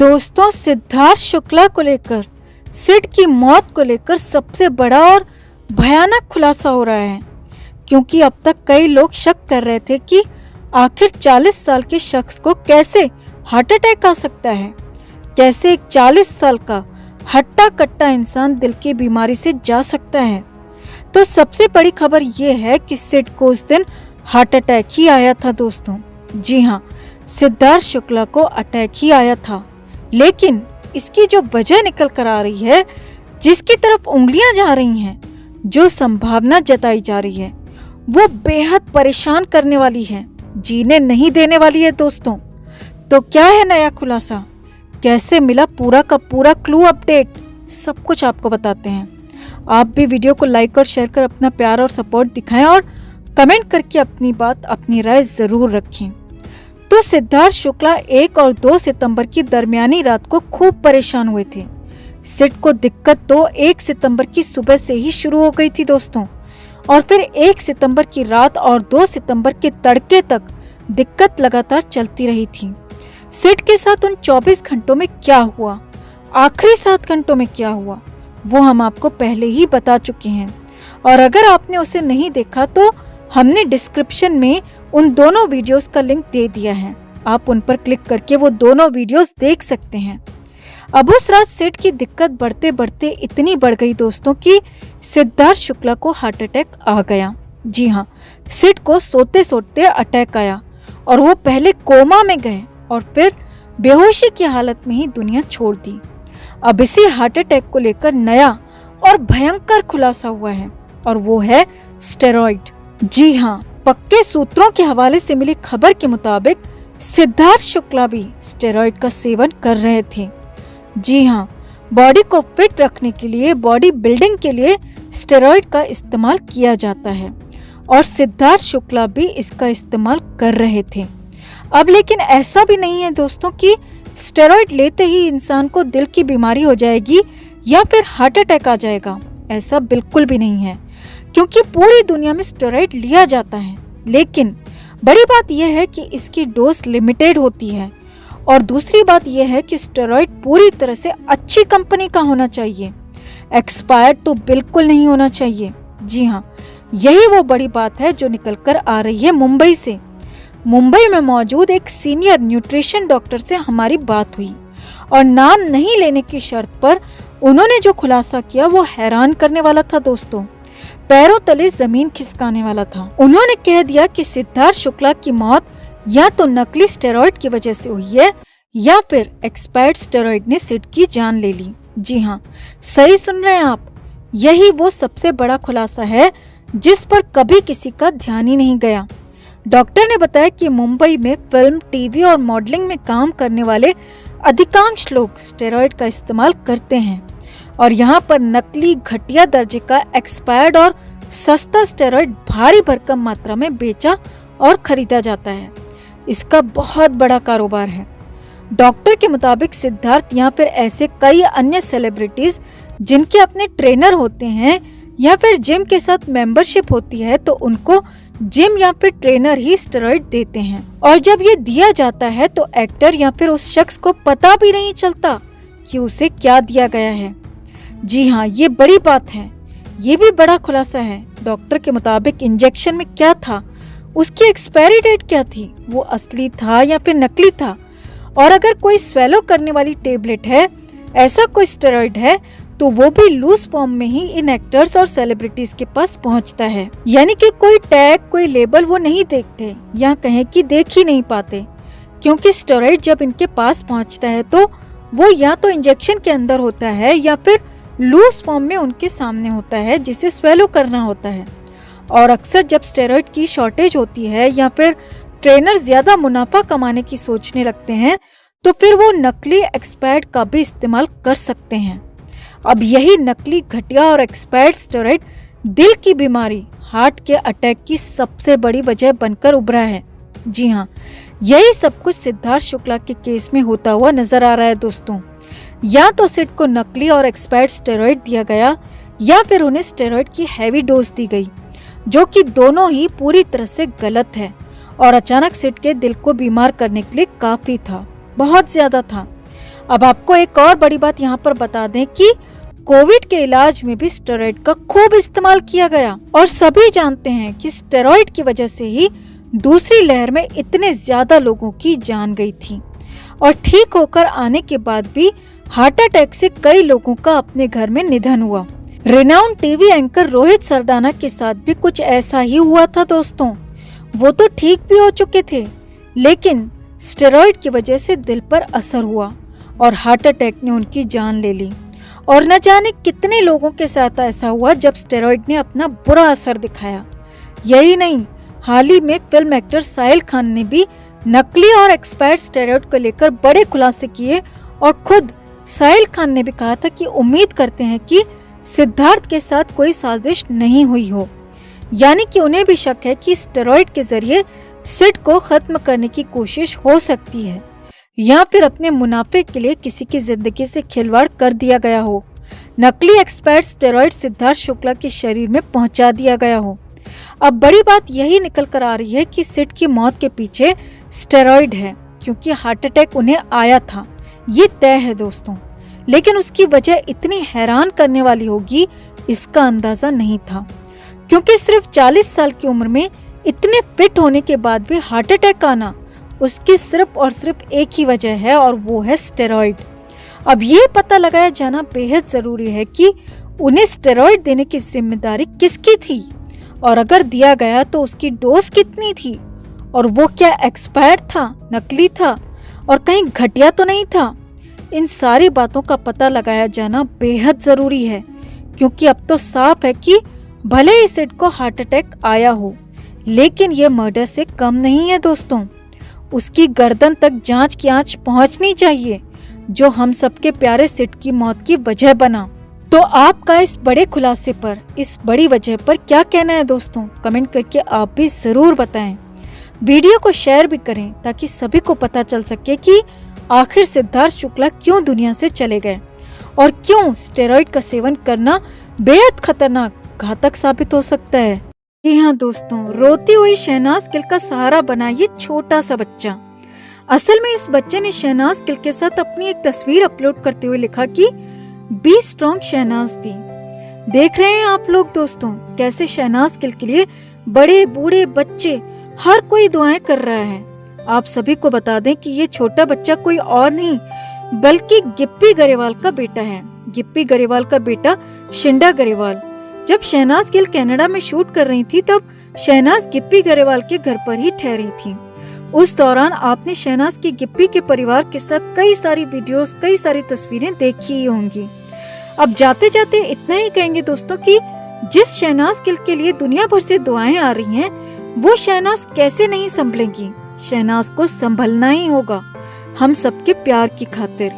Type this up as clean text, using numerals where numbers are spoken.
दोस्तों, सिद्धार्थ शुक्ला को लेकर सिड की मौत को लेकर सबसे बड़ा और भयानक खुलासा हो रहा है, क्योंकि अब तक कई लोग शक कर रहे थे कि आखिर 40 साल के शख्स को कैसे हार्ट अटैक आ सकता है। कैसे एक 40 साल का हट्टा कट्टा इंसान दिल की बीमारी से जा सकता है। तो सबसे बड़ी खबर यह है कि सिड को उस दिन हार्ट अटैक ही आया था दोस्तों। जी हाँ, सिद्धार्थ शुक्ला को अटैक ही आया था, लेकिन इसकी जो वजह निकल कर आ रही है, जिसकी तरफ उंगलियां जा रही हैं, जो संभावना जताई जा रही है, वो बेहद परेशान करने वाली है, जीने नहीं देने वाली है दोस्तों। तो क्या है नया खुलासा, कैसे मिला पूरा का पूरा क्लू अपडेट, सब कुछ आपको बताते हैं। आप भी वीडियो को लाइक और शेयर कर अपना प्यार और सपोर्ट दिखाएं और कमेंट करके अपनी बात, अपनी राय जरूर रखें। तो सिद्धार्थ शुक्ला 1 और 2 सितंबर की दरमियानी रात को खूब परेशान हुए थे। सिड को दिक्कत तो 1 सितंबर की सुबह से ही शुरू हो गई थी दोस्तों, और फिर 1 सितंबर की रात और 2 सितंबर के तड़के तक दिक्कत लगातार चलती रही थी। सिड के साथ उन 24 घंटों में क्या हुआ, आखिरी 7 घंटों में क्या हुआ, वो हम आपको पहले ही बता चुके हैं। और अगर आपने उसे नहीं देखा तो हमने डिस्क्रिप्शन में उन दोनों वीडियोस का लिंक दे दिया है, आप उन पर क्लिक करके वो दोनों वीडियोस देख सकते हैं। अब उस रात सिड की दिक्कत बढ़ते बढ़ते इतनी बढ़ गई दोस्तों कि सिद्धार्थ शुक्ला को हार्ट अटैक आ गया। जी हाँ, सिड को सोते सोते अटैक आया और वो पहले कोमा में गए और फिर बेहोशी की हालत में ही दुनिया छोड़ दी। अब इसी हार्ट अटैक को लेकर नया और भयंकर खुलासा हुआ है, और वो है स्टेरॉइड। जी हाँ, पक्के सूत्रों के हवाले से मिली खबर के मुताबिक सिद्धार्थ शुक्ला भी स्टेरॉइड का सेवन कर रहे थे। जी हाँ, बॉडी को फिट रखने के लिए, बॉडी बिल्डिंग के लिए स्टेरॉइड का इस्तेमाल किया जाता है, और सिद्धार्थ शुक्ला भी इसका इस्तेमाल कर रहे थे। अब लेकिन ऐसा भी नहीं है दोस्तों कि स्टेरॉइड लेते ही इंसान को दिल की बीमारी हो जाएगी या फिर हार्ट अटैक आ जाएगा। ऐसा बिल्कुल भी नहीं है, क्योंकि पूरी दुनिया में स्टेरॉइड लिया जाता है, लेकिन बड़ी बात यह है कि इसकी डोज लिमिटेड होती है, और दूसरी बात यह है कि स्टेरॉइड पूरी तरह से अच्छी कंपनी का होना चाहिए, एक्सपायर्ड तो बिल्कुल नहीं होना चाहिए। जी हाँ, यही वो बड़ी बात है जो निकल कर आ रही है मुंबई से। मुंबई में मौजूद एक सीनियर न्यूट्रिशन डॉक्टर से हमारी बात हुई, और नाम नहीं लेने की शर्त पर उन्होंने जो खुलासा किया वो हैरान करने वाला था दोस्तों, पैरों तले जमीन खिसकाने वाला था। उन्होंने कह दिया कि सिद्धार्थ शुक्ला की मौत या तो नकली स्टेरॉइड की वजह से हुई है, या फिर एक्सपायर्ड स्टेरॉइड ने सिड की जान ले ली। जी हाँ, सही सुन रहे हैं आप, यही वो सबसे बड़ा खुलासा है जिस पर कभी किसी का ध्यान ही नहीं गया। डॉक्टर ने बताया कि मुंबई में फिल्म, टीवी और मॉडलिंग में काम करने वाले अधिकांश लोग स्टेरॉइड का इस्तेमाल करते हैं, और यहाँ पर नकली, घटिया दर्जे का एक्सपायर्ड और सस्ता स्टेरॉइड भारी भरकम मात्रा में बेचा और खरीदा जाता है। इसका बहुत बड़ा कारोबार है। डॉक्टर के मुताबिक सिद्धार्थ या फिर ऐसे कई अन्य सेलिब्रिटीज जिनके अपने ट्रेनर होते हैं या फिर जिम के साथ मेंबरशिप होती है, तो उनको जिम या फिर ट्रेनर ही स्टेरॉइड देते हैं, और जब ये दिया जाता है तो एक्टर या फिर उस शख्स को पता भी नहीं चलता कि उसे क्या दिया गया है। जी हाँ, ये बड़ी बात है, ये भी बड़ा खुलासा है। डॉक्टर के मुताबिक इंजेक्शन में क्या था, उसकी एक्सपायरी डेट क्या थी, वो असली था या फिर नकली था, और अगर कोई स्वेलो करने वाली टेबलेट है, ऐसा कोई स्टेरॉइड है, तो वो भी लूज फॉर्म में ही इन एक्टर्स और सेलिब्रिटीज के पास पहुंचता है। यानी कि कोई टैग, कोई लेबल वो नहीं देखते, या कहें कि देख ही नहीं पाते, क्योंकि स्टेरॉइड जब इनके पास पहुंचता है तो वो या तो इंजेक्शन के अंदर होता है या फिर लूज फॉर्म में उनके सामने होता है, जिसे स्वेलो करना होता है। और अक्सर जब स्टेरॉइड की शॉर्टेज होती है या फिर ट्रेनर ज्यादा मुनाफा कमाने की सोचने लगते हैं, तो फिर वो नकली, एक्सपायर्ड का भी इस्तेमाल कर सकते हैं। अब यही नकली, घटिया और एक्सपायर्ड स्टेरॉइड दिल की बीमारी, हार्ट के अटैक की सबसे बड़ी वजह बनकर उभरा है। जी हाँ, यही सब कुछ सिद्धार्थ शुक्ला के केस में होता हुआ नजर आ रहा है दोस्तों। या तो सिड को नकली और एक्सपायर्ड स्टेरॉइड दिया गया, या फिर उन्हें स्टेरॉइड की हैवी डोज दी गई, जो कि दोनों ही पूरी तरह से गलत है, और अचानक सिड के दिल को बीमार करने के लिए काफी था, बहुत ज्यादा था। अब आपको एक और बड़ी बात यहाँ पर बता दें कि कोविड के इलाज में भी स्टेरॉइड का खूब इस्तेमाल किया गया और सभी जानते हैं कि स्टेरॉइड की वजह से ही दूसरी लहर में इतने ज्यादा लोगों की जान गई थी और ठीक होकर आने के बाद भी हार्ट अटैक से कई लोगों का अपने घर में निधन हुआ। Renowned TV anchor Rohit Sardana के साथ भी कुछ ऐसा ही हुआ था दोस्तों। वो तो ठीक भी हो चुके थे, लेकिन स्टेरॉइड की वजह से दिल पर असर हुआ और हार्ट अटैक ने उनकी जान ले ली। और न जाने कितने लोगों के साथ ऐसा हुआ जब स्टेरॉइड ने अपना बुरा असर दिखाया। यही नहीं, हाल ही में फिल्म एक्टर साहिल खान ने भी नकली और एक्सपायर्ड स्टेरॉइड को लेकर बड़े खुलासे किए और खुद साहिल खान ने भी कहा था कि उम्मीद करते हैं कि सिद्धार्थ के साथ कोई साजिश नहीं हुई हो, यानी कि उन्हें भी शक है कि स्टेरॉइड के जरिए सिड को खत्म करने की कोशिश हो सकती है या फिर अपने मुनाफे के लिए किसी की जिंदगी से खिलवाड़ कर दिया गया हो। नकली एक्सपायर्ड स्टेरॉइड सिद्धार्थ शुक्ला के शरीर में पहुंचा दिया गया हो। अब बड़ी बात यही निकल कर आ रही है कि सिड की मौत के पीछे स्टेरॉइड है, क्योंकि हार्ट अटैक उन्हें आया था, ये तय है दोस्तों। लेकिन उसकी वजह इतनी हैरान करने वाली होगी इसका अंदाजा नहीं था, क्योंकि सिर्फ 40 साल की उम्र में इतने फिट होने के बाद भी हार्ट अटैक आना, उसकी सिर्फ और सिर्फ एक ही वजह है और वो है स्टेरॉइड। अब ये पता लगाया जाना बेहद जरूरी है कि उन्हें स्टेरॉइड देने की जिम्मेदारी किसकी थी और अगर दिया गया तो उसकी डोज कितनी थी और वो क्या एक्सपायर्ड था, नकली था और कहीं घटिया तो नहीं था। इन सारी बातों का पता लगाया जाना बेहद जरूरी है, क्योंकि अब तो साफ है कि भले ही सिड को हार्ट अटैक आया हो, लेकिन ये मर्डर से कम नहीं है दोस्तों। उसकी गर्दन तक जांच की आंच पहुंचनी चाहिए, जो हम सबके प्यारे सिड की मौत की वजह बना। तो आपका इस बड़े खुलासे पर, इस बड़ी वजह पर क्या कहना है दोस्तों? कमेंट करके आप भी जरूर बताएं। वीडियो को शेयर भी करें ताकि सभी को पता चल सके कि आखिर सिद्धार्थ शुक्ला क्यों दुनिया से चले गए और क्यों स्टेरॉइड का सेवन करना बेहद खतरनाक, घातक साबित हो सकता है। जी हाँ दोस्तों, रोती हुई शहनाज गिल का सहारा बना ये छोटा सा बच्चा। असल में इस बच्चे ने शहनाज गिल के साथ अपनी एक तस्वीर अपलोड करते हुए लिखा कि बी स्ट्रॉन्ग शहनाज दी। देख रहे हैं आप लोग दोस्तों कैसे शहनाज गिल के लिए बड़े बूढ़े बच्चे हर कोई दुआएं कर रहा है। आप सभी को बता दें कि ये छोटा बच्चा कोई और नहीं बल्कि गिप्पी गरेवाल का बेटा है। गिप्पी गरेवाल का बेटा शिंडा गरेवाल। जब शहनाज गिल कनाडा में शूट कर रही थी तब शहनाज गिप्पी गरेवाल के घर पर ही ठहरी थी। उस दौरान आपने शहनाज की गिप्पी के परिवार के साथ कई सारी वीडियोस, कई सारी तस्वीरें देखी ही होंगी। अब जाते जाते इतना ही कहेंगे दोस्तों कि जिस शहनाज गिल के लिए दुनिया भर से दुआएं आ रही हैं, वो शहनाज कैसे नहीं संभलेंगी। शहनाज को संभलना ही होगा हम सबके प्यार की खातिर।